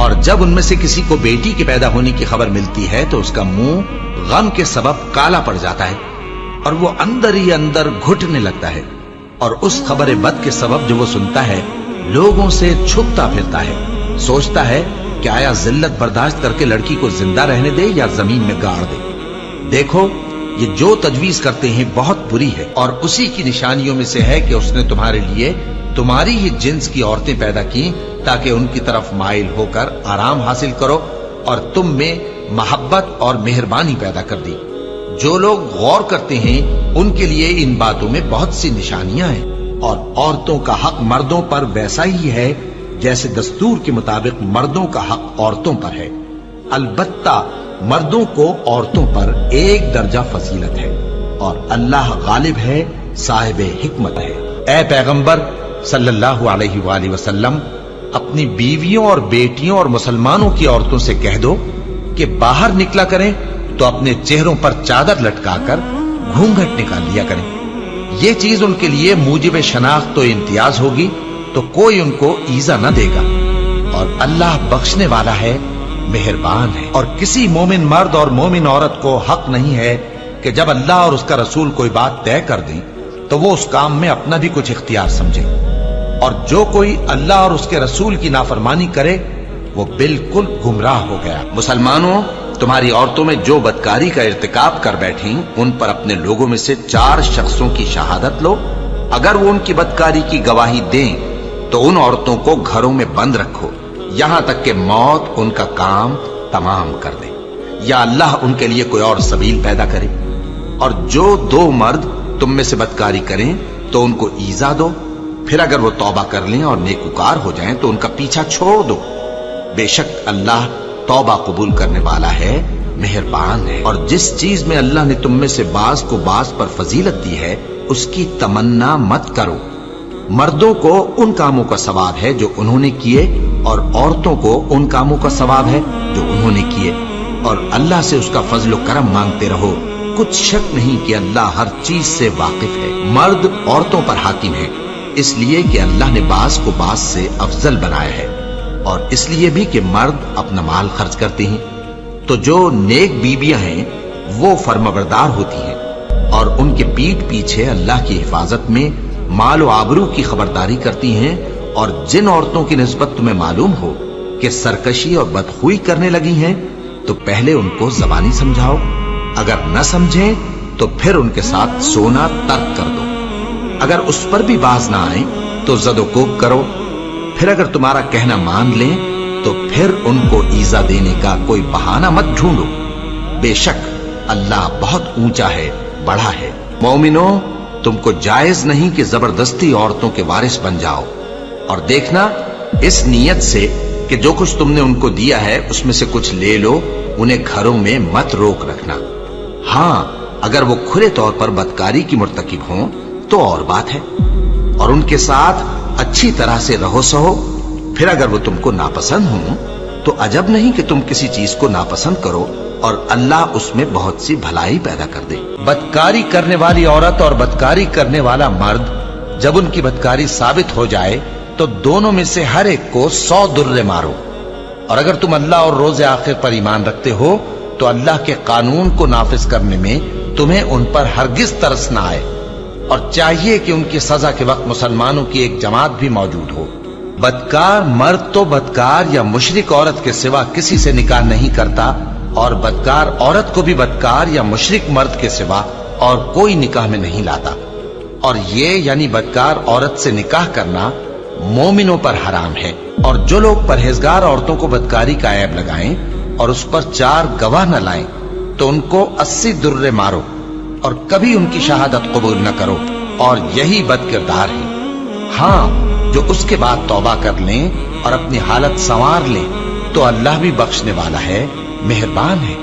اور جب ان میں سے کسی کو بیٹی کے پیدا ہونے کی خبر ملتی ہے تو اس کا منہ غم کے سبب کالا پڑ جاتا ہے اور وہ اندر ہی اندر گھٹنے لگتا ہے، اور اس خبر بد کے سبب جو وہ سنتا ہے لوگوں سے چھپتا پھرتا ہے، سوچتا ہے کہ آیا ذلت برداشت کر کے لڑکی کو زندہ رہنے دے یا زمین میں گاڑ دے۔ دیکھو یہ جو تجویز کرتے ہیں بہت بری ہے، اور اسی کی نشانیوں میں سے ہے کہ اس نے تمہارے لیے تمہاری ہی جنس کی عورتیں پیدا کی تاکہ ان کی طرف مائل ہو کر آرام حاصل کرو، اور تم میں محبت اور مہربانی پیدا کر دی۔ جو لوگ غور کرتے ہیں ان کے لیے ان باتوں میں بہت سی نشانیاں ہیں، اور عورتوں کا حق مردوں پر ویسا ہی ہے جیسے دستور کے مطابق مردوں کا حق عورتوں پر ہے، البتہ مردوں کو عورتوں پر ایک درجہ فضیلت ہے، اور اللہ غالب ہے، صاحب حکمت ہے۔ اے پیغمبر صلی اللہ علیہ وآلہ وسلم، اپنی بیویوں اور بیٹیوں اور مسلمانوں کی عورتوں سے کہہ دو کہ باہر نکلا کریں تو اپنے چہروں پر چادر لٹکا کر گھونگھٹ نکال لیا کریں، یہ چیز ان کے لیے موجب شناخت و امتیاز ہوگی تو کوئی ان کو ایذا نہ دے گا، اور اللہ بخشنے والا ہے، مہربان ہے۔ اور کسی مومن مرد اور مومن عورت کو حق نہیں ہے کہ جب اللہ اور اس کا رسول کوئی بات طے کر دیں تو وہ اس کام میں اپنا بھی کچھ اختیار سمجھے، اور جو کوئی اللہ اور اس کے رسول کی نافرمانی کرے وہ بالکل گمراہ ہو گیا۔ مسلمانوں، تمہاری عورتوں میں جو بدکاری کا ارتکاب کر بیٹھیں ان پر اپنے لوگوں میں سے 4 شخصوں کی شہادت لو، اگر وہ ان کی بدکاری کی گواہی دیں تو ان عورتوں کو گھروں میں بند رکھو یہاں تک کہ موت ان کا کام تمام کر دے، یا اللہ ان کے لیے کوئی اور سبیل پیدا کرے۔ اور جو 2 مرد تم میں سے بدکاری کریں تو ان کو ایذا دو، پھر اگر وہ توبہ کر لیں اور نیکوکار ہو جائیں تو ان کا پیچھا چھوڑ دو، بے شک اللہ توبہ قبول کرنے والا ہے، مہربان ہے۔ اور جس چیز میں اللہ نے تم میں سے بعض کو بعض پر فضیلت دی ہے اس کی تمنا مت کرو، مردوں کو ان کاموں کا ثواب ہے جو انہوں نے کیے، اور عورتوں کو ان کاموں کا ثواب ہے جو انہوں نے کیے، اور اللہ سے اس کا فضل و کرم مانگتے رہو، کچھ شک نہیں کہ اللہ ہر چیز سے واقف ہے۔ مرد عورتوں پر حاکم ہے اس لیے کہ اللہ نے بعض کو بعض سے افضل بنایا ہے، اور اس لیے بھی کہ مرد اپنا مال خرچ کرتے ہیں، تو جو نیک بیویاں ہیں وہ فرمانبردار ہوتی ہیں، اور ان کے پیٹھ پیچھے اللہ کی حفاظت میں مال و آبرو کی خبرداری کرتی ہیں، اور جن عورتوں کی نسبت تمہیں معلوم ہو کہ سرکشی اور بدخوئی کرنے لگی ہیں تو پہلے ان کو زبانی سمجھاؤ، اگر نہ سمجھیں تو پھر ان کے ساتھ سونا ترک کر دو، اگر اس پر بھی باز نہ آئیں تو زد و کوب کرو، پھر اگر تمہارا کہنا مان لیں تو پھر ان کو ایذا دینے کا کوئی بہانہ مت ڈھونڈو، بے شک اللہ بہت اونچا ہے، بڑا ہے۔ مومنوں، تم کو جائز نہیں کہ زبردستی عورتوں کے وارث بن جاؤ، اور دیکھنا اس نیت سے کہ جو کچھ تم نے ان کو دیا ہے اس میں سے کچھ لے لو، انہیں گھروں میں مت روک رکھنا، ہاں اگر وہ کھلے طور پر بدکاری کی مرتکب ہوں تو اور بات ہے، اور ان کے ساتھ اچھی طرح سے رہو سہو، پھر اگر وہ تم کو ناپسند ہوں تو عجب نہیں کہ تم کسی چیز کو ناپسند کرو، اور اللہ اس میں بہت سی بھلائی پیدا کر دے۔ بدکاری کرنے والی عورت اور بدکاری کرنے والا مرد جب ان کی بدکاری ثابت ہو جائے تو دونوں میں سے ہر ایک کو 100 درے مارو، اور اگر تم اللہ اور روز آخر پر ایمان رکھتے ہو تو اللہ کے قانون کو نافذ کرنے میں تمہیں ان پر ہرگز ترس نہ آئے، اور چاہیے کہ ان کی سزا کے وقت مسلمانوں کی ایک جماعت بھی موجود ہو۔ بدکار مرد تو بدکار یا مشرک عورت کے سوا کسی سے نکاح نہیں کرتا، اور بدکار عورت کو بھی بدکار یا مشرک مرد کے سوا اور کوئی نکاح میں نہیں لاتا، اور یہ یعنی بدکار عورت سے نکاح کرنا مومنوں پر حرام ہے۔ اور جو لوگ پرہیزگار عورتوں کو بدکاری کا عیب لگائیں اور اس پر 4 گواہ نہ لائیں تو ان کو 80 درے مارو، اور کبھی ان کی شہادت قبول نہ کرو، اور یہی بد کردار ہے۔ ہاں جو اس کے بعد توبہ کر لیں اور اپنی حالت سنوار لیں تو اللہ بھی بخشنے والا ہے، مہربان ہے۔